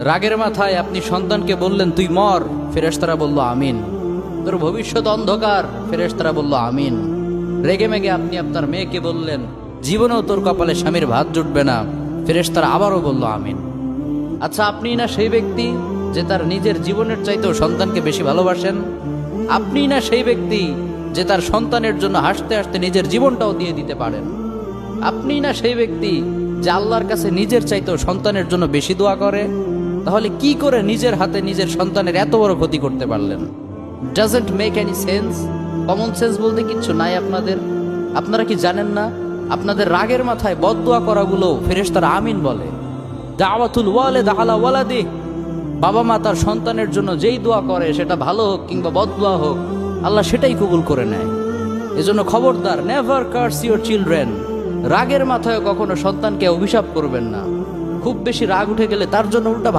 রাগের মাথায় আপনি সন্তানকে বললেন তুই মর, ফেরেশতারা বলল আমিন। তোর ভবিষ্যৎ অন্ধকার, ফেরেশতারা বলল আমিন। রেগে মেগে আপনি আপনার মেয়েকে বললেন জীবনেও তোর কপালে স্বামীর ভাত জুটবে না, ফেরেশতারা আবারও বলল আমিন। আচ্ছা, আপনি না সেই ব্যক্তি যে তার নিজের জীবনের চাইতেও সন্তানকে বেশি ভালোবাসেন? আপনি না সেই ব্যক্তি যে তার সন্তানের জন্য হাসতে হাসতে নিজের জীবনটাও দিয়ে দিতে পারেন? আপনি না সেই ব্যক্তি যে আল্লাহর কাছে নিজের চাইতেও সন্তানের জন্য বেশি দোয়া করে? তাহলে কি করে নিজের হাতে নিজের সন্তানের এত বড় ক্ষতি করতে পারলেন? Doesn't make any sense. Common sense বলতে কিচ্ছু নাই আপনাদের। আপনারা কি জানেন না আপনাদের রাগের মাথায় বদদোয়া করাগুলো ফেরেশতারা আমিন বলে? দাওয়াতুল ওয়ালিদ আলা ওয়ালাদি, বাবা মা তার সন্তানের জন্য যেই দোয়া করে সেটা ভালো হোক কিংবা বদদোয়া হোক, আল্লাহ সেটাই কবুল করে নেয়। এজন্য খবরদার, নেভার কার্স ইউর চিলড্রেন। রাগের মাথায় কখনো সন্তানকে অভিশাপ করবেন না। খুব বেশি রাগ উঠে গেলে তার জন্য উল্টা